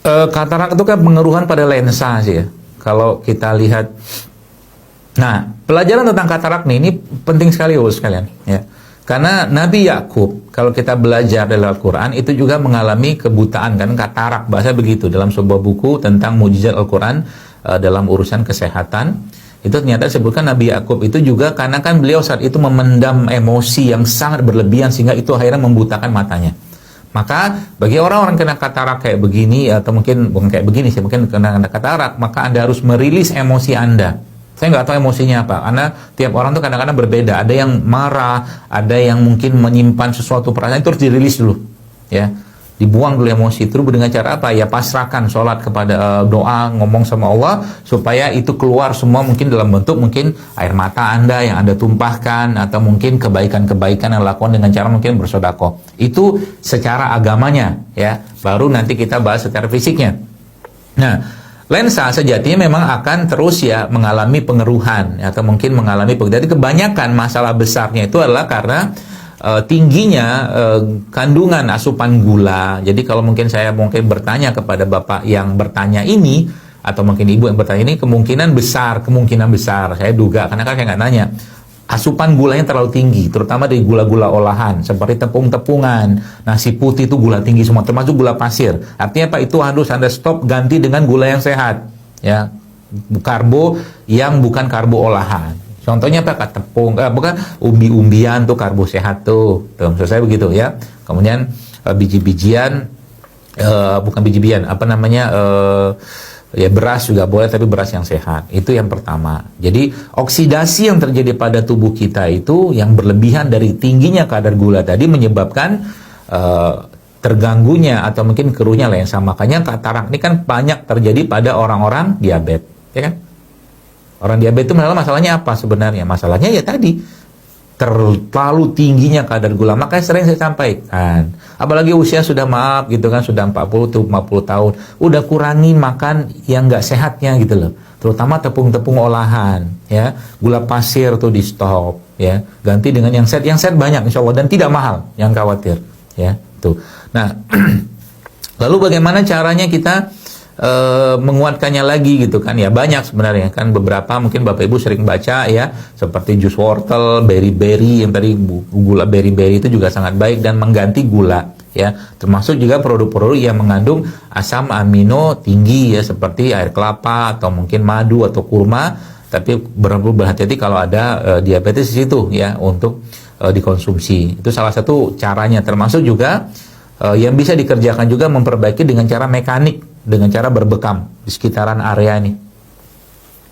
Katarak itu kan pengaruhan pada lensa sih ya. Kalau kita lihat, nah pelajaran tentang katarak nih ini penting sekali sekalian ya. Karena Nabi Yakub kalau kita belajar dalam Al-Quran itu juga mengalami kebutaan kan, katarak bahasa begitu dalam sebuah buku tentang mujizat Al-Quran dalam urusan kesehatan. Itu ternyata disebutkan Nabi Yakub itu juga karena kan beliau saat itu memendam emosi yang sangat berlebihan sehingga itu akhirnya membutakan matanya. Maka bagi orang-orang kena katarak kayak begini atau mungkin bukan kayak begini sih, mungkin kena katarak, maka Anda harus merilis emosi Anda. Saya nggak tahu emosinya apa, karena tiap orang tuh kadang-kadang berbeda. Ada yang marah, ada yang mungkin menyimpan sesuatu perasaan, itu harus dirilis dulu, ya. Dibuang dulu emosi itu dengan cara apa? Ya pasrahkan, sholat kepada doa, ngomong sama Allah supaya itu keluar semua mungkin dalam bentuk mungkin air mata Anda yang Anda tumpahkan atau mungkin kebaikan-kebaikan yang lakukan dengan cara mungkin bersedekah. Itu secara agamanya, ya. Baru nanti kita bahas secara fisiknya. Nah, lensa sejatinya memang akan terus ya mengalami pengeruhan atau mungkin mengalami jadi kebanyakan masalah besarnya itu adalah karena tingginya kandungan asupan gula. Jadi kalau mungkin saya bertanya kepada Bapak yang bertanya ini atau mungkin Ibu yang bertanya ini, kemungkinan besar saya duga, karena kan saya nggak nanya, asupan gulanya terlalu tinggi, terutama dari gula-gula olahan seperti tepung-tepungan, nasi putih itu gula tinggi semua, termasuk gula pasir. Artinya apa? Itu harus Anda stop, ganti dengan gula yang sehat, ya, karbo yang bukan karbo olahan. Contohnya apa? Tepung, bukan umbi-umbian tuh karbo sehat tuh, selesai begitu ya. Kemudian biji-bijian, bukan biji-bijian, apa namanya? Ya beras juga boleh, tapi beras yang sehat. Itu yang pertama. Jadi oksidasi yang terjadi pada tubuh kita itu yang berlebihan dari tingginya kadar gula tadi menyebabkan terganggunya atau mungkin keruhnya lensa. Makanya katarak ini kan banyak terjadi pada orang-orang diabetes, ya kan? Orang diabetes itu masalahnya apa sebenarnya? Masalahnya ya tadi terlalu tingginya kadar gula. Makanya sering saya sampaikan, apalagi usia sudah gitu kan, sudah 40 tahun, udah kurangi makan yang nggak sehatnya gitu loh, terutama tepung-tepung olahan, ya, gula pasir tuh di stop, ya, ganti dengan yang sehat banyak insya Allah dan tidak mahal, jangan khawatir, ya, tuh. Nah, lalu bagaimana caranya kita menguatkannya lagi gitu kan, ya banyak sebenarnya kan, beberapa mungkin Bapak Ibu sering baca ya, seperti jus wortel, berry yang tadi, gula berry itu juga sangat baik dan mengganti gula, ya, termasuk juga produk-produk yang mengandung asam amino tinggi ya, seperti air kelapa atau mungkin madu atau kurma, tapi berhati-hati kalau ada diabetes di situ ya, untuk dikonsumsi. Itu salah satu caranya, termasuk juga yang bisa dikerjakan juga memperbaiki dengan cara mekanik, dengan cara berbekam di sekitaran area ini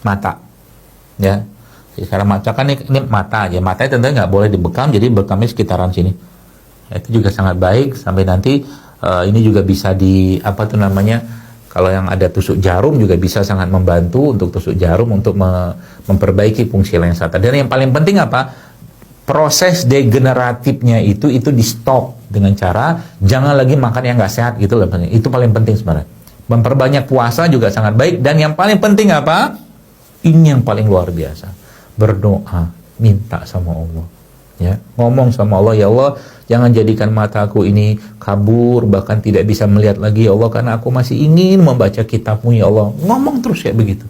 mata, ya, di sekitaran mata kan ini mata aja, matanya tentunya nggak boleh dibekam, jadi bekamnya sekitaran sini, ya, itu juga sangat baik. Sampai nanti ini juga bisa di apa tuh namanya, kalau yang ada tusuk jarum juga bisa sangat membantu untuk tusuk jarum untuk memperbaiki fungsi lensa. Dan yang paling penting apa? Proses degeneratifnya itu di stop dengan cara jangan lagi makan yang nggak sehat gitu loh. Itu paling penting sebenarnya. Memperbanyak puasa juga sangat baik, dan yang paling penting apa? Ini yang paling luar biasa. Berdoa, minta sama Allah. Ya, ngomong sama Allah, ya Allah, jangan jadikan mataku ini kabur, bahkan tidak bisa melihat lagi ya Allah, karena aku masih ingin membaca kitab-Mu ya Allah. Ngomong terus kayak begitu.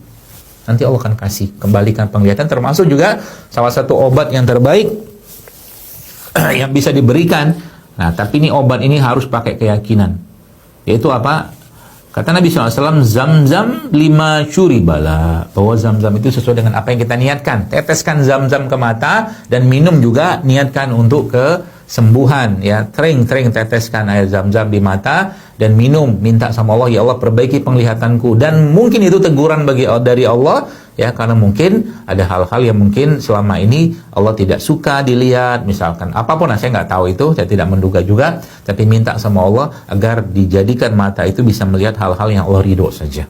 Nanti Allah akan kasih, kembalikan penglihatan, termasuk juga salah satu obat yang terbaik yang bisa diberikan. Nah, tapi ini obat ini harus pakai keyakinan. Yaitu apa? Kata Nabi SAW, zam-zam 5 syuribala, bahwa zam-zam itu sesuai dengan apa yang kita niatkan. Teteskan zam-zam ke mata dan minum juga, niatkan untuk kesembuhan, ya. Tering teteskan air zam-zam di mata dan minum, minta sama Allah, ya Allah perbaiki penglihatanku. Dan mungkin itu teguran dari Allah, ya, karena mungkin ada hal-hal yang mungkin selama ini Allah tidak suka dilihat, misalkan apapun, saya nggak tahu itu, saya tidak menduga juga, tapi minta sama Allah agar dijadikan mata itu bisa melihat hal-hal yang Allah ridho saja.